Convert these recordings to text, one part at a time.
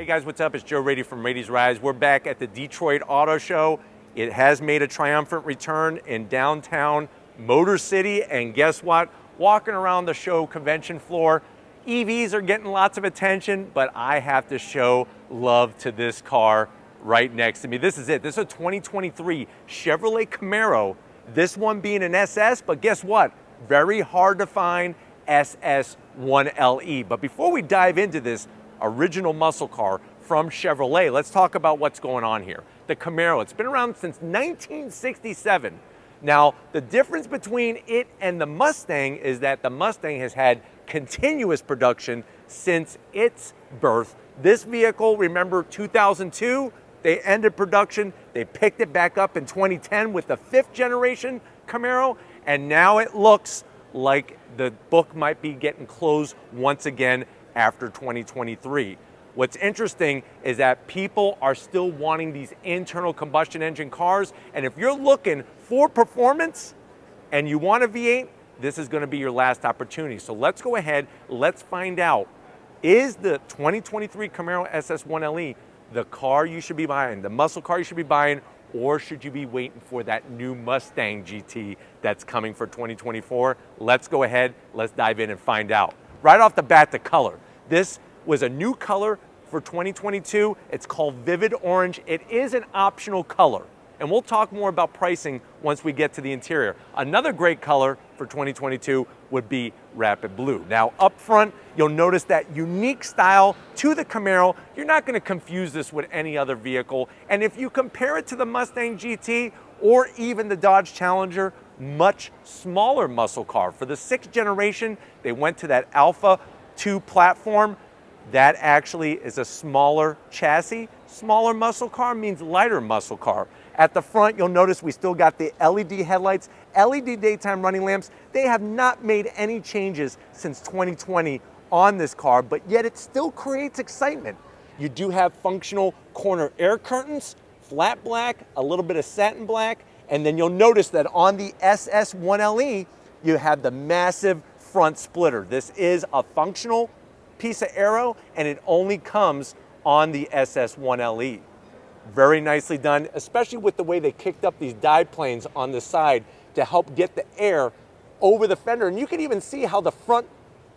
Hey guys, what's up? It's Joe Raiti from Raiti's Rides. We're back at the Detroit Auto Show. It has made a triumphant return in downtown Motor City, and guess what? Walking around the show convention floor, EVs are getting lots of attention, but I have to show love to this car right next to me. This is it. This is a 2023 Chevrolet Camaro. This one being an SS, but guess what? Very hard to find SS1LE. But before we dive into this original muscle car from Chevrolet, let's talk about what's going on here. The Camaro, it's been around since 1967. Now, the difference between it and the Mustang is that the Mustang has had continuous production since its birth. This vehicle, remember 2002, they ended production. They picked it back up in 2010 with the 5th generation Camaro, and now it looks like the book might be getting closed once again after 2023. What's interesting is that people are still wanting these internal combustion engine cars, and if you're looking for performance and you want a V8, this is going to be your last opportunity. So let's go ahead, let's find out, is the 2023 Camaro SS1LE the car you should be buying, the muscle car you should be buying, or should you be waiting for that new Mustang GT that's coming for 2024? Let's go ahead, let's dive in and find out. Right off the bat, the color. This was a new color for 2022. It's called Vivid Orange. It is an optional color, and we'll talk more about pricing once we get to the interior. Another great color for 2022 would be Rapid Blue. Now, up front, you'll notice that unique style to the Camaro. You're not going to confuse this with any other vehicle, and if you compare it to the Mustang GT or even the Dodge Challenger, much smaller muscle car. For the 6th generation, they went to that Alpha 2 platform. That actually is a smaller chassis. Smaller muscle car means lighter muscle car. At the front, you'll notice we still got the LED headlights, LED daytime running lamps. They have not made any changes since 2020 on this car, but yet it still creates excitement. You do have functional corner air curtains, flat black, a little bit of satin black, and then you'll notice that on the SS1LE, you have the massive front splitter. This is a functional piece of aero, and it only comes on the SS1LE. Very nicely done, especially with the way they kicked up these dive planes on the side to help get the air over the fender. And you can even see how the front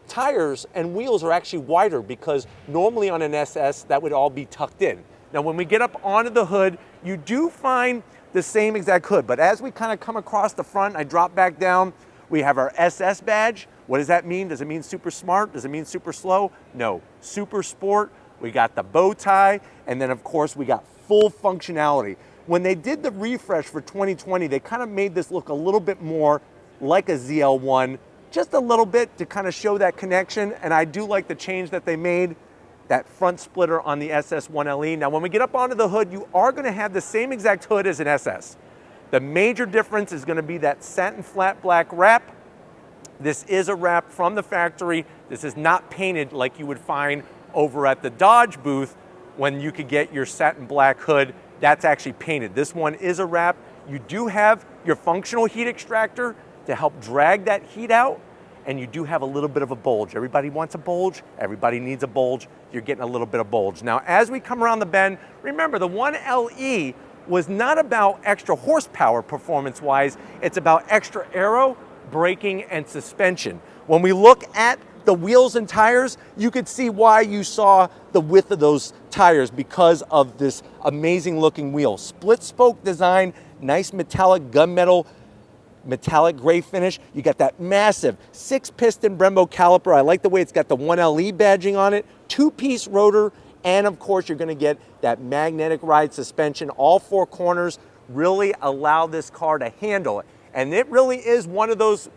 tires and wheels are actually wider, because normally on an SS that would all be tucked in. Now when we get up onto the hood, you do find the same exact hood, but as we kind of come across the front, I drop back down, we have our SS badge. What does that mean? Does it mean super smart? Does it mean super slow? No, super sport. We got the bow tie, and then of course we got full functionality. When they did the refresh for 2020, they kind of made this look a little bit more like a ZL1, just a little bit to kind of show that connection, and I do like the change that they made, that front splitter on the SS1LE. Now when we get up onto the hood, you are going to have the same exact hood as an SS. The major difference is going to be that satin flat black wrap. This is a wrap from the factory. This is not painted like you would find over at the Dodge booth when you could get your satin black hood. That's actually painted. This one is a wrap. You do have your functional heat extractor to help drag that heat out, and you do have a little bit of a bulge. Everybody wants a bulge. Everybody needs a bulge. You're getting a little bit of bulge. Now, as we come around the bend, remember the 1LE was not about extra horsepower performance-wise. It's about extra aero, braking, and suspension. When we look at the wheels and tires, you could see why you saw the width of those tires, because of this amazing looking wheel. Split spoke design, nice metallic gunmetal, metallic gray finish. You got that massive 6-piston Brembo caliper. I like the way it's got the 1LE badging on it, 2-piece rotor, and of course you're gonna get that magnetic ride suspension. All 4 corners really allow this car to handle it. And it really is one of those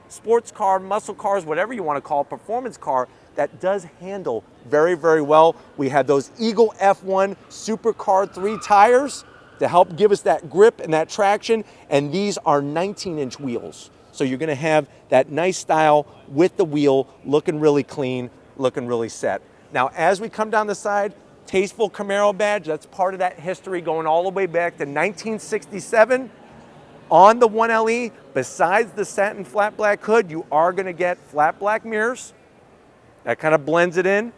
sports car, muscle cars, whatever you want to call it, performance car, that does handle very, very well. We have those Eagle F1 Supercar 3 tires to help give us that grip and that traction, and these are 19-inch wheels. So you're gonna have that nice style with the wheel, looking really clean, looking really set. Now, as we come down the side, tasteful Camaro badge, that's part of that history going all the way back to 1967. On the 1LE, besides the satin flat black hood, you are gonna get flat black mirrors. That kind of blends it in.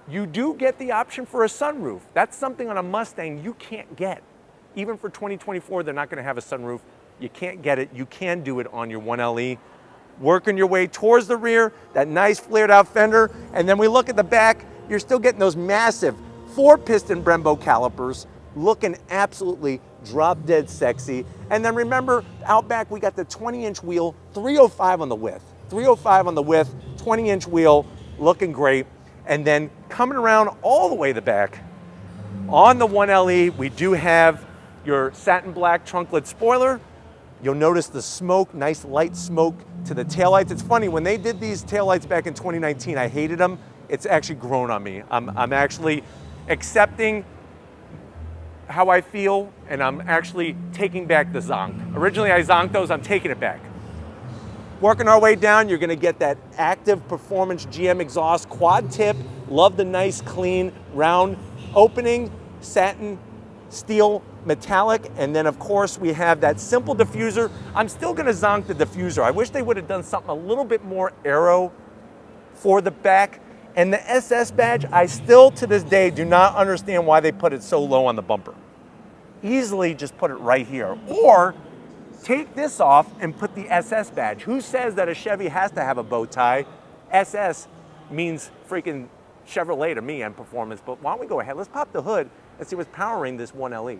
You do get the option for a sunroof. That's something on a Mustang you can't get. Even for 2024, they're not gonna have a sunroof. You can't get it. You can do it on your 1LE. Working your way towards the rear, that nice flared out fender, and then we look at the back, you're still getting those massive 4-piston Brembo calipers, looking absolutely drop dead sexy. And then remember, out back we got the 20-inch wheel, 305 on the width. 305 on the width, 20-inch wheel, looking great. And then coming around all the way to the back, on the 1LE, we do have your satin black trunk-lid spoiler. You'll notice the smoke, nice light smoke to the taillights. It's funny, when they did these taillights back in 2019, I hated them. It's actually grown on me. I'm actually accepting how I feel, and I'm actually taking back the zonk. Originally I zonked those, I'm taking it back. Working our way down, you're gonna get that active performance GM exhaust, quad tip. Love the nice, clean, round opening, satin, steel, metallic, and then of course we have that simple diffuser. I'm still gonna zonk the diffuser. I wish they would have done something a little bit more aero for the back. And the SS badge, I still to this day do not understand why they put it so low on the bumper. Easily just put it right here. Or take this off and put the SS badge. Who says that a Chevy has to have a bow tie? SS means freaking Chevrolet to me and performance, but why don't we go ahead, let's pop the hood and see what's powering this 1LE. All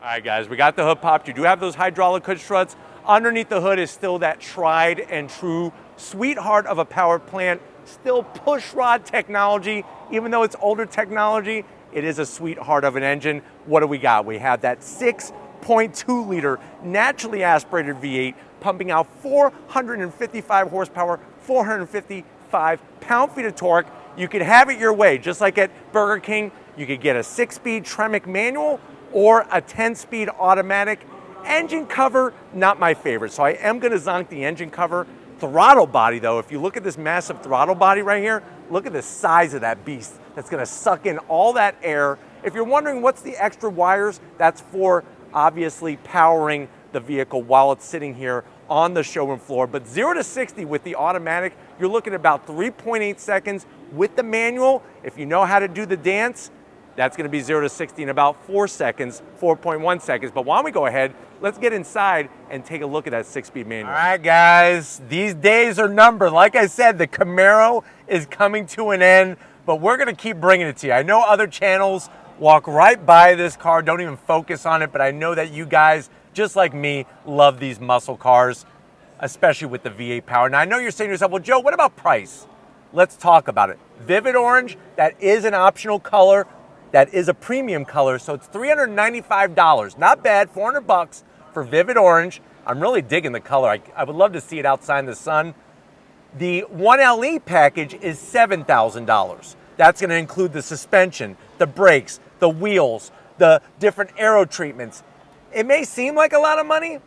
right guys, we got the hood popped. You do have those hydraulic hood struts. Underneath the hood is still that tried and true sweetheart of a power plant, still push rod technology. Even though it's older technology, it is a sweetheart of an engine. What do we got? We have that 6.2 liter naturally aspirated V8 pumping out 455 horsepower, 455 pound-feet of torque. You could have it your way, just like at Burger King. You could get a 6-speed Tremec manual or a 10-speed automatic. Engine cover, not my favorite, so I am gonna zonk the engine cover. Throttle body though, if you look at this massive throttle body right here, look at the size of that beast. That's gonna suck in all that air. If you're wondering what's the extra wires, that's for obviously powering the vehicle while it's sitting here on the showroom floor. But 0 to 60 with the automatic, you're looking at about 3.8 seconds. With the manual, if you know how to do the dance, that's gonna be 0 to 60 in about 4 seconds, 4.1 seconds. But why don't we go ahead, let's get inside and take a look at that 6-speed manual. All right, guys, these days are numbered. Like I said, the Camaro is coming to an end, but we're gonna keep bringing it to you. I know other channels walk right by this car, don't even focus on it, but I know that you guys, just like me, love these muscle cars, especially with the V8 power. Now, I know you're saying to yourself, well, Joe, what about price? Let's talk about it. Vivid orange, that is an optional color. That is a premium color, so it's $395. Not bad, 400 bucks for Vivid Orange. I'm really digging the color. I would love to see it outside in the sun. The 1LE package is $7,000. That's gonna include the suspension, the brakes, the wheels, the different aero treatments. It may seem like a lot of money,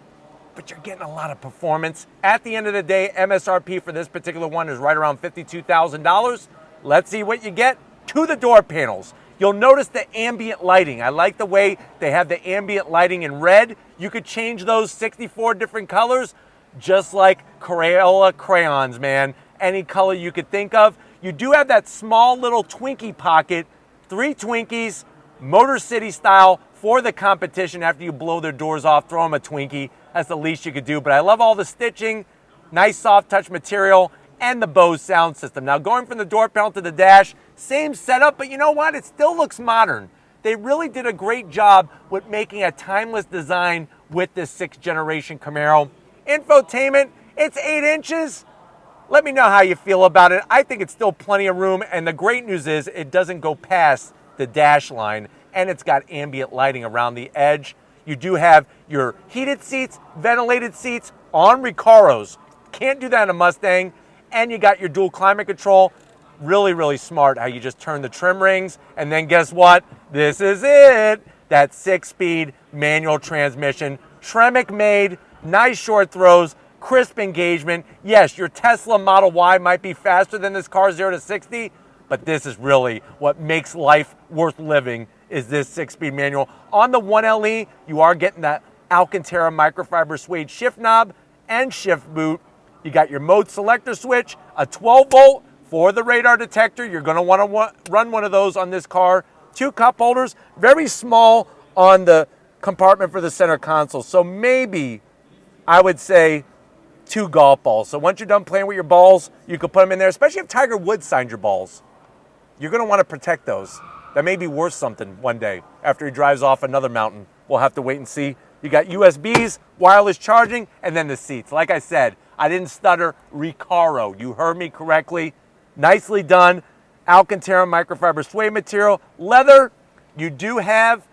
but you're getting a lot of performance. At the end of the day, MSRP for this particular one is right around $52,000. Let's see what you get. To the door panels. You'll notice the ambient lighting. I like the way they have the ambient lighting in red. You could change those 64 different colors, just like Crayola crayons, man. Any color you could think of. You do have that small little Twinkie pocket, 3 Twinkies, Motor City style for the competition. After you blow their doors off, throw them a Twinkie. That's the least you could do. But I love all the stitching, nice soft touch material, and the Bose sound system. Now going from the door panel to the dash, same setup, but you know what? It still looks modern. They really did a great job with making a timeless design with this 6th generation Camaro. Infotainment, it's 8 inches. Let me know how you feel about it. I think it's still plenty of room, and the great news is it doesn't go past the dash line, and it's got ambient lighting around the edge. You do have your heated seats, ventilated seats on Recaros. Can't do that in a Mustang. And you got your dual climate control. Really, really smart how you just turn the trim rings, and then guess what? This is it. That 6-speed manual transmission. Tremec made, nice short throws, crisp engagement. Yes, your Tesla Model Y might be faster than this car 0 to 60, but this is really what makes life worth living, is this 6-speed manual. On the 1LE, you are getting that Alcantara microfiber suede shift knob and shift boot. You got your mode selector switch, a 12-volt For the radar detector, you're going to want to run one of those on this car. 2 cup holders, very small on the compartment for the center console. So maybe I would say 2 golf balls. So once you're done playing with your balls, you can put them in there, especially if Tiger Woods signed your balls. You're going to want to protect those. That may be worth something one day after he drives off another mountain. We'll have to wait and see. You got USBs, wireless charging, and then the seats. Like I said, I didn't stutter. Recaro. You heard me correctly. Nicely done. Alcantara microfiber suede material. Leather. You do have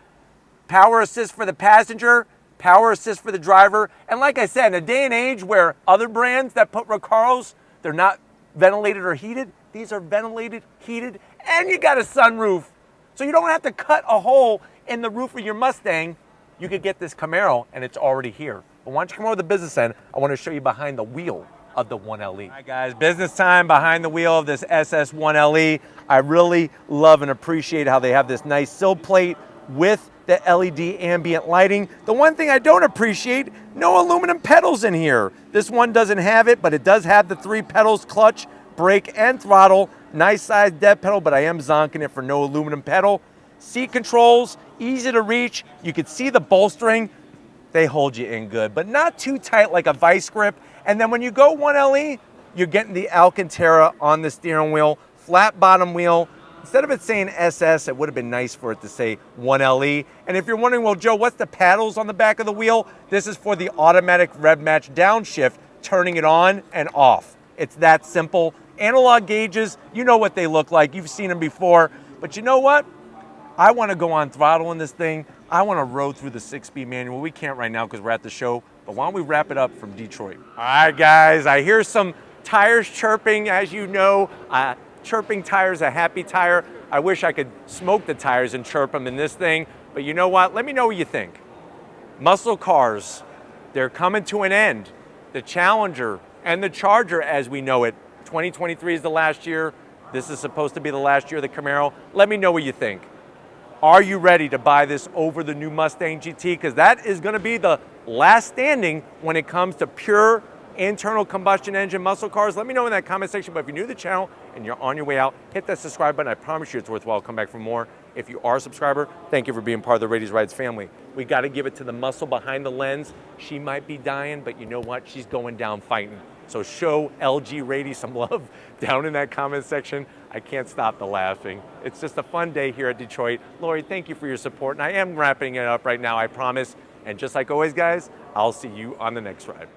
power assist for the passenger, power assist for the driver. And like I said, in a day and age where other brands that put Recaros, they're not ventilated or heated. These are ventilated, heated, and you got a sunroof. So you don't have to cut a hole in the roof of your Mustang. You could get this Camaro and it's already here. But why don't you come over to the business end? I want to show you behind the wheel of the 1LE. All right, guys, business time behind the wheel of this SS 1LE. I really love and appreciate how they have this nice sill plate with the LED ambient lighting. The one thing I don't appreciate, no aluminum pedals in here. This one doesn't have it, but it does have the 3 pedals, clutch, brake, and throttle. Nice size dead pedal, but I am zonking it for no aluminum pedal. Seat controls, easy to reach. You can see the bolstering. They hold you in good, but not too tight like a vice grip. And then when you go 1LE, you're getting the Alcantara on the steering wheel, flat bottom wheel. Instead of it saying SS, it would have been nice for it to say 1LE. And if you're wondering, well, Joe, what's the paddles on the back of the wheel? This is for the automatic rev match downshift, turning it on and off. It's that simple. Analog gauges, you know what they look like. You've seen them before. But you know what? I want to go on throttle in this thing. I want to road through the 6-speed manual. We can't right now because we're at the show. But why don't we wrap it up from Detroit? All right, guys. I hear some tires chirping, as you know. Chirping tires, a happy tire. I wish I could smoke the tires and chirp them in this thing. But you know what? Let me know what you think. Muscle cars, they're coming to an end. The Challenger and the Charger as we know it. 2023 is the last year. This is supposed to be the last year of the Camaro. Let me know what you think. Are you ready to buy this over the new Mustang GT? Because that is going to be the last standing when it comes to pure internal combustion engine muscle cars. Let me know in that comment section. But if you're new to the channel and you're on your way out, hit that subscribe button. I promise you it's worthwhile. Come back for more. If you are a subscriber, thank you for being part of the Raity's Rides family. We got to give it to the muscle behind the lens. She might be dying, but you know what? She's going down fighting. So show LG Raiti some love down in that comment section. I can't stop the laughing. It's just a fun day here at Detroit. Lori, thank you for your support. And I am wrapping it up right now, I promise. And just like always, guys, I'll see you on the next ride.